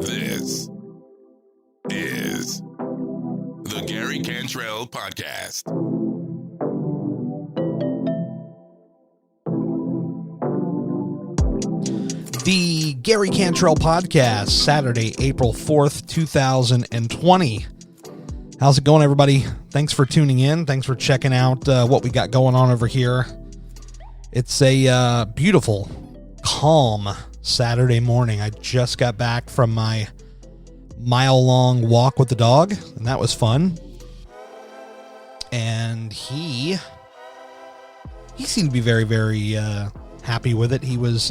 This is the Gary Cantrell Podcast. The Gary Cantrell Podcast, Saturday, April 4th, 2020. How's it going, everybody? Thanks for tuning in. Thanks for checking out what we got going on over here. It's a beautiful, calm Saturday morning. I just got back from my mile-long walk with the dog, and that was fun. And he seemed to be very, very happy with it. He was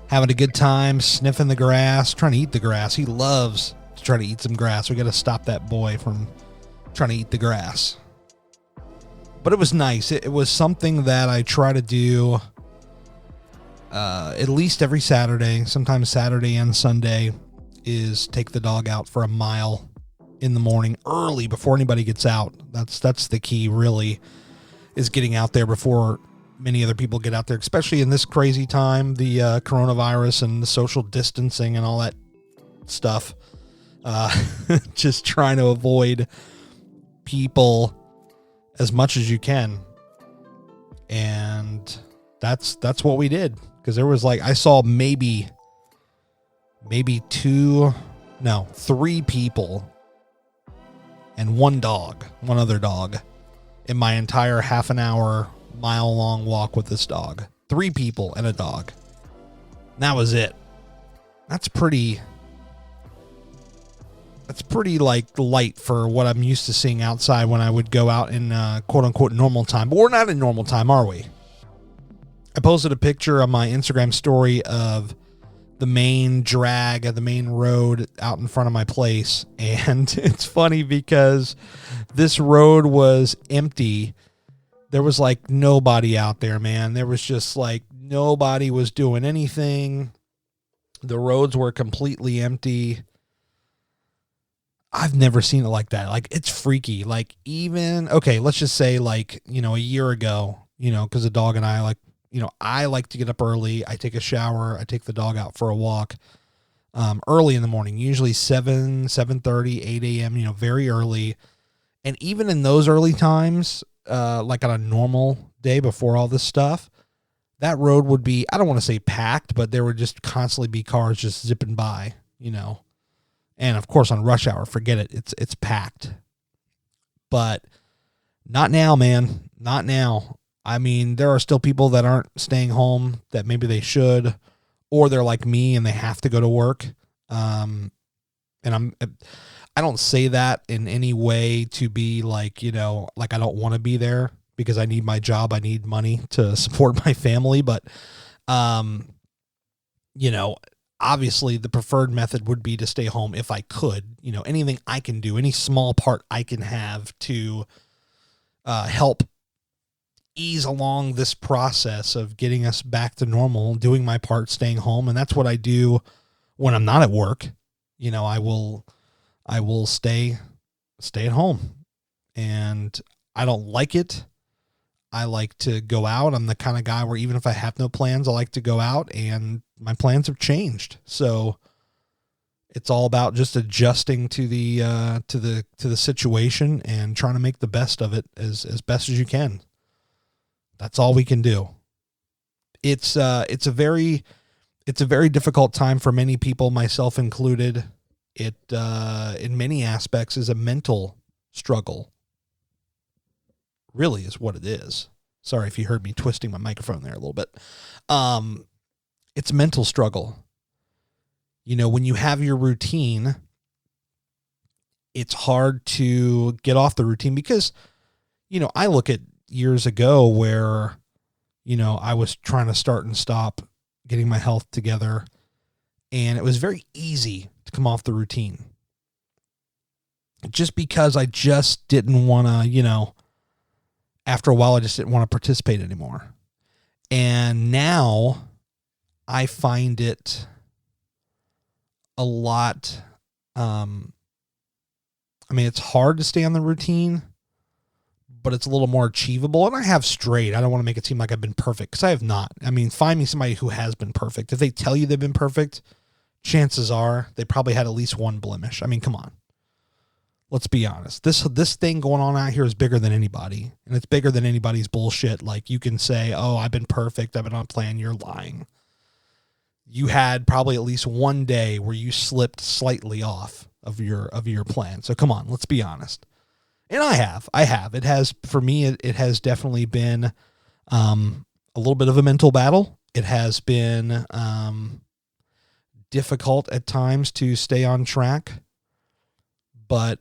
having a good time, sniffing the grass, trying to eat the grass. He loves to try to eat some grass. We got to stop that boy from trying to eat the grass. But it was nice. It was something that I try to do at least every Saturday, sometimes Saturday and Sunday, is take the dog out for a mile in the morning early before anybody gets out. That's the key, really, is getting out there before many other people get out there, especially in this crazy time, the coronavirus and the social distancing and all that stuff. Just trying to avoid people as much as you can. And that's what we did. Because there was I saw maybe three people and one other dog in my entire half an hour, mile long walk with this dog. 3 people and a dog. And that was it. That's pretty light for what I'm used to seeing outside when I would go out in quote unquote normal time. But we're not in normal time, are we? I posted a picture on my Instagram story of the main drag of the main road out in front of my place. And it's funny because this road was empty. There was nobody out there, man. There was just nobody was doing anything. The roads were completely empty. I've never seen it like that. It's freaky. Let's just say a year ago, because the dog and I I like to get up early. I take a shower. I take the dog out for a walk early in the morning, usually 7:30, 8 a.m., very early. And even in those early times, on a normal day before all this stuff, that road would be, I don't want to say packed, but there would just constantly be cars just zipping by, And of course on rush hour, forget it. It's packed. But not now, man. Not now. I mean, there are still people that aren't staying home that maybe they should, or they're like me and they have to go to work. And I don't say that in any way to be I don't want to be there because I need my job. I need money to support my family. But, obviously the preferred method would be to stay home if I could. Anything I can do, any small part I can have to help ease along this process of getting us back to normal, doing my part, staying home. And that's what I do when I'm not at work. I will stay at home, and I don't like it. I like to go out. I'm the kind of guy where even if I have no plans, I like to go out, and my plans have changed. So it's all about just adjusting to the situation and trying to make the best of it as best as you can. That's all we can do. It's a very difficult time for many people, myself included. It, in many aspects, is a mental struggle. Really is what it is. Sorry if you heard me twisting my microphone there a little bit. It's a mental struggle. When you have your routine, it's hard to get off the routine because, I look at years ago where, I was trying to start and stop getting my health together, and it was very easy to come off the routine just because I just didn't want to, after a while, I just didn't want to participate anymore. And now I find it a lot. It's hard to stay on the routine, but it's a little more achievable. And I have strayed. I don't want to make it seem like I've been perfect, because I have not. I mean, find me somebody who has been perfect. If they tell you they've been perfect, chances are they probably had at least one blemish. I mean, come on. Let's be honest. This thing going on out here is bigger than anybody, and it's bigger than anybody's bullshit. Like, you can say, "Oh, I've been perfect. I've been on plan." You're lying. You had probably at least one day where you slipped slightly off of your plan. So come on, let's be honest. And I have. It has, for me, it has definitely been a little bit of a mental battle. It has been difficult at times to stay on track, but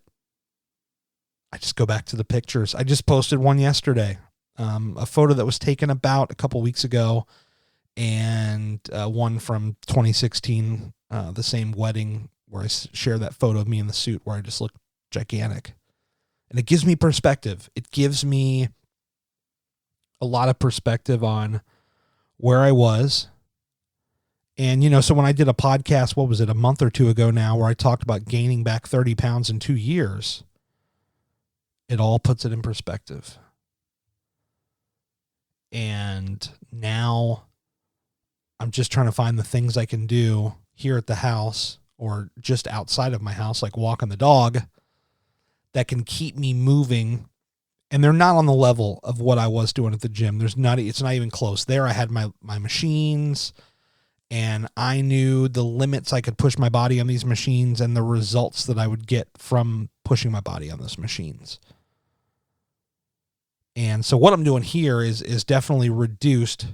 I just go back to the pictures. I just posted one yesterday, a photo that was taken about a couple weeks ago, and one from 2016, the same wedding where I share that photo of me in the suit where I just look gigantic. And it gives me perspective. It gives me a lot of perspective on where I was. And, so when I did a podcast, what was it, a month or two ago now, where I talked about gaining back 30 pounds in 2 years, it all puts it in perspective. And now I'm just trying to find the things I can do here at the house or just outside of my house, like walking the dog, that can keep me moving. And they're not on the level of what I was doing at the gym. It's not even close. There I had my machines, and I knew the limits I could push my body on these machines and the results that I would get from pushing my body on those machines. And so what I'm doing here is definitely reduced,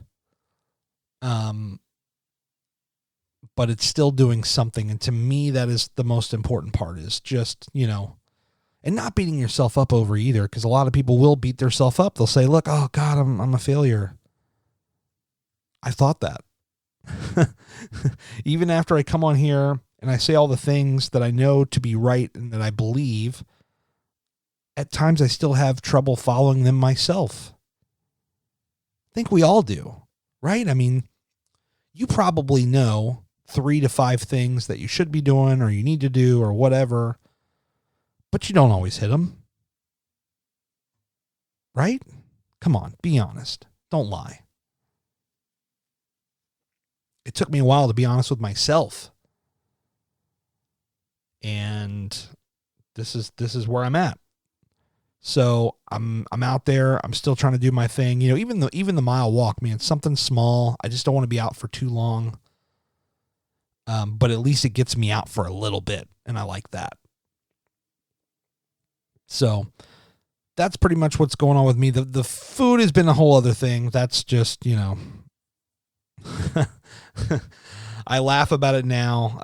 but it's still doing something. And to me, that is the most important part, is just, and not beating yourself up over either, because a lot of people will beat themselves up. They'll say, look, oh God, I'm a failure. I thought that. Even after I come on here and I say all the things that I know to be right and that I believe, at times I still have trouble following them myself. I think we all do, right? I mean, you probably know 3 to 5 things that you should be doing or you need to do or whatever, but you don't always hit them, right? Come on, be honest. Don't lie. It took me a while to be honest with myself. And this is where I'm at. So I'm out there. I'm still trying to do my thing. Even the mile walk, man, it's something small. I just don't want to be out for too long. But at least it gets me out for a little bit, and I like that. So that's pretty much what's going on with me. The food has been a whole other thing. That's just, I laugh about it now.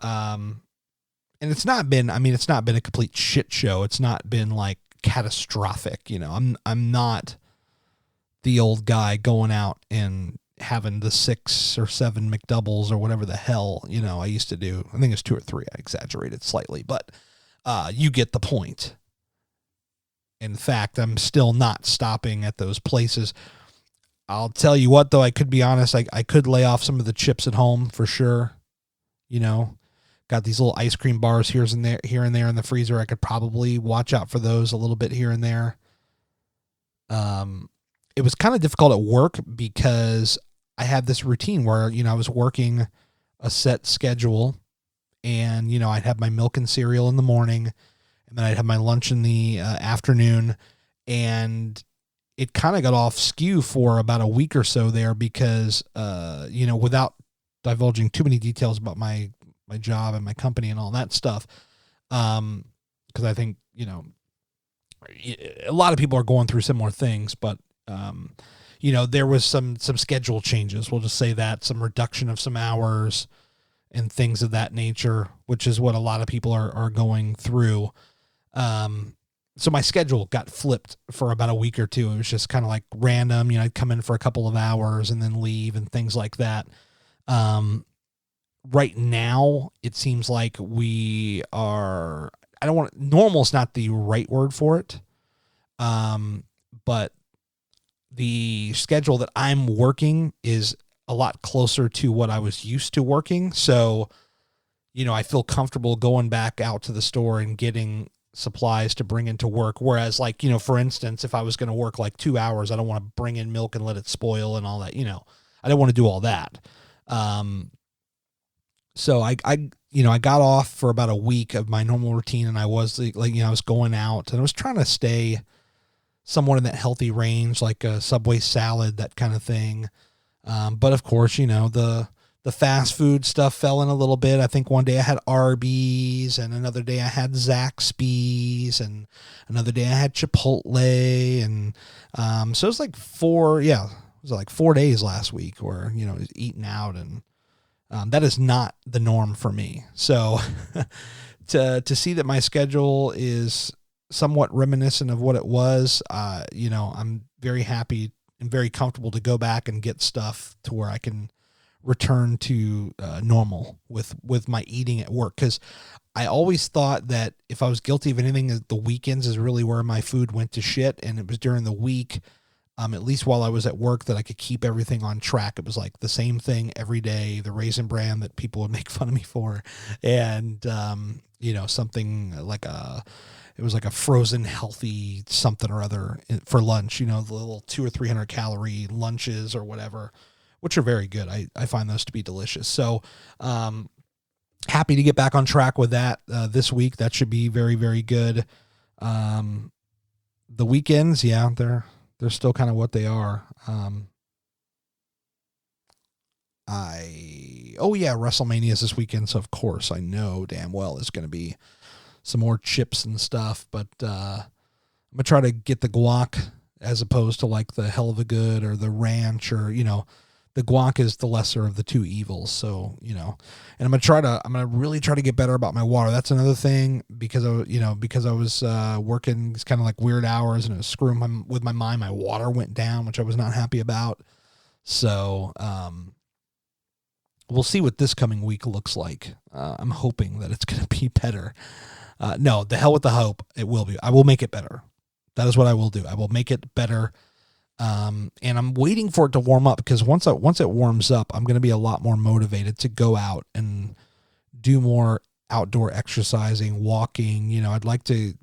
And it's not been a complete shit show. It's not been like catastrophic. I'm not the old guy going out and having the 6 or 7 McDoubles or whatever the hell, I used to do. I think it's 2 or 3. I exaggerated slightly, but you get the point. In fact, I'm still not stopping at those places. I'll tell you what, though, I could be honest. I could lay off some of the chips at home for sure. Got these little ice cream bars here and there in the freezer. I could probably watch out for those a little bit here and there. It was kind of difficult at work because I had this routine where, I was working a set schedule, and, I'd have my milk and cereal in the morning, and then I'd have my lunch in the afternoon, and it kind of got off skew for about a week or so there because, without divulging too many details about my job and my company and all that stuff. Cause I think, a lot of people are going through similar things, but, there was some schedule changes. We'll just say that, some reduction of some hours and things of that nature, which is what a lot of people are going through. So my schedule got flipped for about a week or two. It was just kind of like random, I'd come in for a couple of hours and then leave and things like that. Right now it seems like we are, normal is not the right word for it. But the schedule that I'm working is a lot closer to what I was used to working. So, I feel comfortable going back out to the store and getting supplies to bring into work. Whereas like, for instance, if I was going to work like 2 hours, I don't want to bring in milk and let it spoil and all that, I don't want to do all that. So I I got off for about a week of my normal routine, and I was I was going out and I was trying to stay somewhat in that healthy range, like a Subway salad, that kind of thing. But of course, the fast food stuff fell in a little bit. I think one day I had Arby's, and another day I had Zaxby's, and another day I had Chipotle. And so it was like 4 days last week where, eating out, and that is not the norm for me. So to see that my schedule is somewhat reminiscent of what it was, I'm very happy and very comfortable to go back and get stuff to where I can return to normal with my eating at work. Because I always thought that if I was guilty of anything, the weekends is really where my food went to shit, and it was during the week, at least while I was at work, that I could keep everything on track. It was like the same thing every day, the Raisin Bran that people would make fun of me for, and something like it was like a frozen healthy something or other for lunch, the little 200 or 300 calorie lunches or whatever, which are very good. I find those to be delicious. So, happy to get back on track with that this week. That should be very, very good. The weekends, yeah, they're still kind of what they are. WrestleMania is this weekend, so of course I know damn well there's going to be some more chips and stuff, but I'm gonna try to get the guac as opposed to like the Hell of a Good or the ranch, or the guac is the lesser of the two evils. So and I'm gonna really try to get better about my water. That's another thing, because I was working kind of like weird hours, and it was screwing with my mind. My water went down, which I was not happy about. So we'll see what this coming week looks like. I'm hoping that it's gonna be better. No, the hell with the hope. It will be. I will make it better. That is what I will do. I will make it better. And I'm waiting for it to warm up, because once it warms up, I'm going to be a lot more motivated to go out and do more outdoor exercising, walking. I'd like to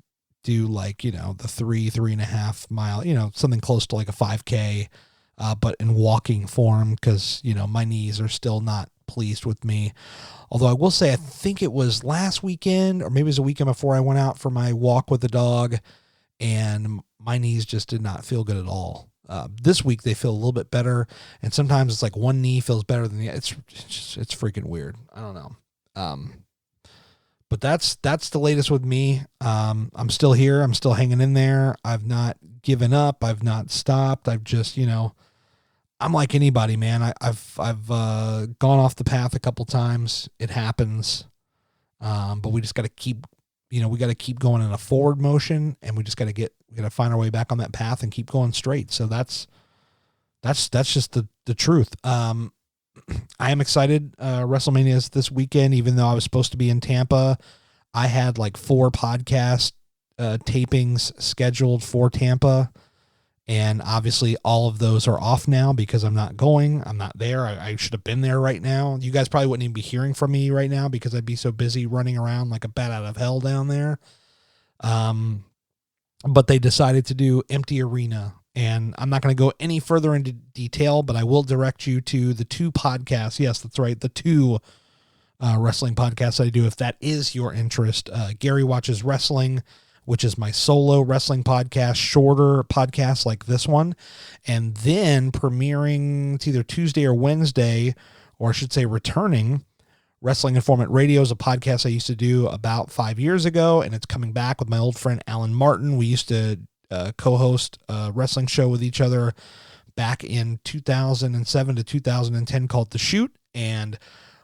do like, the 3.5 mile, something close to like a 5K, but in walking form, because, my knees are still not pleased with me. Although I will say, I think it was last weekend, or maybe it was a weekend before, I went out for my walk with the dog, and my knees just did not feel good at all. This week they feel a little bit better, and sometimes it's like one knee feels better than the other. It's freaking weird. I don't know. But that's the latest with me. I'm still here. I'm still hanging in there. I've not given up. I've not stopped. I've just, I'm like anybody, man. I've gone off the path a couple times. It happens. But we just got to keep, we got to keep going in a forward motion, and we just got to find our way back on that path and keep going straight. So that's just the truth. I am excited. WrestleMania is this weekend, even though I was supposed to be in Tampa. I had like 4 podcast tapings scheduled for Tampa. And obviously all of those are off now because I'm not going. I'm not there. I should have been there right now. You guys probably wouldn't even be hearing from me right now because I'd be so busy running around like a bat out of hell down there. But they decided to do empty arena. And I'm not going to go any further into detail, but I will direct you to the 2 podcasts. Yes, that's right. The 2 wrestling podcasts I do, if that is your interest. Gary Watches Wrestling, which is my solo wrestling podcast, shorter podcast like this one. And then premiering, it's either Tuesday or Wednesday, or I should say returning, Wrestling Informant Radio is a podcast I used to do about 5 years ago, and it's coming back with my old friend Alan Martin. We used to co-host a wrestling show with each other back in 2007 to 2010 called The Shoot, and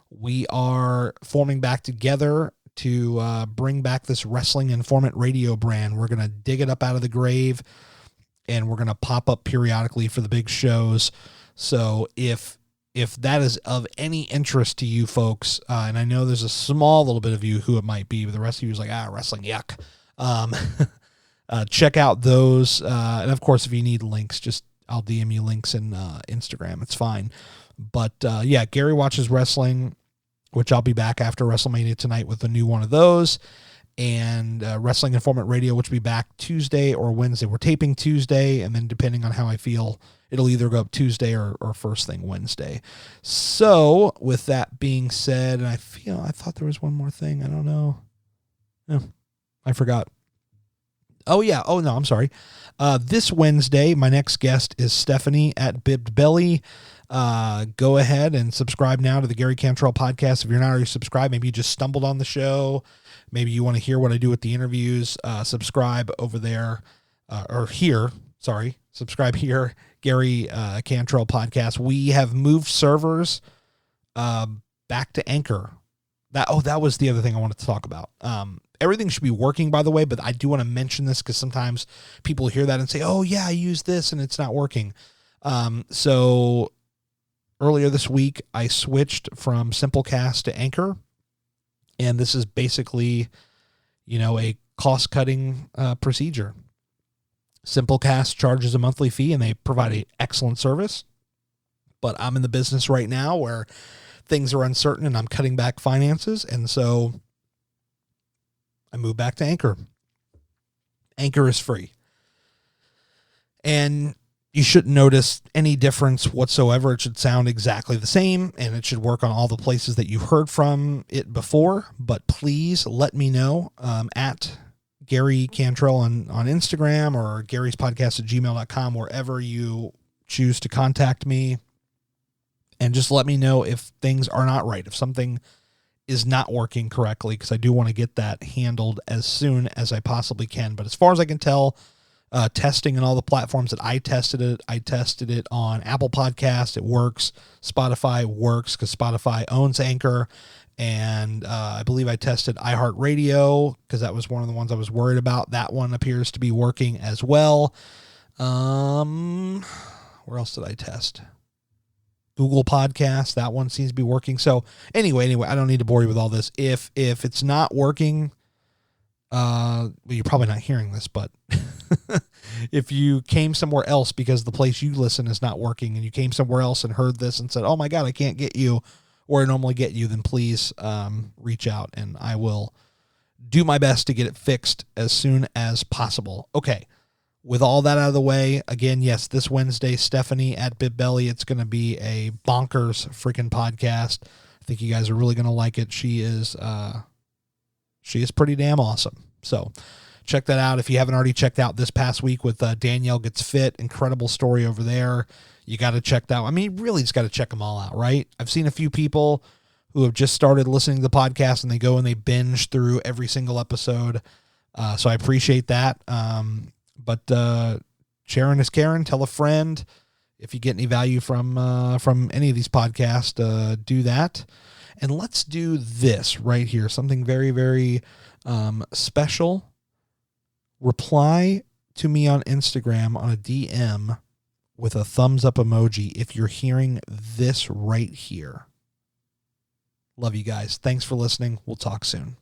we are forming back together to bring back this Wrestling Informant Radio brand. We're going to dig it up out of the grave, and we're going to pop up periodically for the big shows. So if that is of any interest to you folks, and I know there's a small little bit of you who it might be, but the rest of you is like, wrestling, yuck. Check out those. And of course, if you need links, I'll DM you links in Instagram. It's fine. But yeah, Gary Watches Wrestling, which I'll be back after WrestleMania tonight with a new one of those. and Wrestling Informant Radio, which will be back Tuesday or Wednesday. We're taping Tuesday, and then depending on how I feel, it'll either go up Tuesday or first thing Wednesday. So with that being said, and I thought there was one more thing. I don't know. No, I forgot. Oh, yeah. Oh, no, I'm sorry. This Wednesday, my next guest is Stephanie at Bibbed Belly. Go ahead and subscribe now to the Gary Cantrell podcast. If you're not already subscribed, maybe you just stumbled on the show. Maybe you want to hear what I do with the interviews. Subscribe over there, subscribe here, Gary Cantrell podcast. We have moved servers back to Anchor. That was the other thing I wanted to talk about. Everything should be working, by the way, but I do want to mention this because sometimes people hear that and say, oh, yeah, I use this and it's not working. So earlier this week, I switched from Simplecast to Anchor, and this is basically, a cost-cutting procedure. Simplecast charges a monthly fee, and they provide an excellent service, but I'm in the business right now where things are uncertain and I'm cutting back finances, and so I moved back to Anchor. Anchor is free. And you shouldn't notice any difference whatsoever. It should sound exactly the same, and it should work on all the places that you've heard from it before. But please let me know at Gary Cantrell on Instagram or Gary's podcast at gmail.com, wherever you choose to contact me. And just let me know if things are not right, if something is not working correctly, because I do want to get that handled as soon as I possibly can. But as far as I can tell, testing and all the platforms that I tested it on Apple Podcast. It works. Spotify works because Spotify owns Anchor. And I believe I tested iHeartRadio because that was one of the ones I was worried about. That one appears to be working as well. Where else did I test? Google Podcasts, that one seems to be working. So anyway, I don't need to bore you with all this. If it's not working, well, you're probably not hearing this, but if you came somewhere else because the place you listen is not working, and you came somewhere else and heard this and said, oh my God, I can't get you where I normally get you, then please reach out and I will do my best to get it fixed as soon as possible. Okay. With all that out of the way, again, yes, this Wednesday, Stephanie at Bibbed Belly. It's going to be a bonkers freaking podcast. I think you guys are really going to like it. She is pretty damn awesome. So check that out. If you haven't already checked out this past week with Danielle Gets Fit, incredible story over there. You got to check that out. I mean, you really just got to check them all out, right? I've seen a few people who have just started listening to the podcast and they go and they binge through every single episode. So I appreciate that. But sharing is caring. Tell a friend. If you get any value from any of these podcasts, do that. And let's do this right here. Something very, very special. Reply to me on Instagram on a DM with a thumbs up emoji if you're hearing this right here. Love you guys. Thanks for listening. We'll talk soon.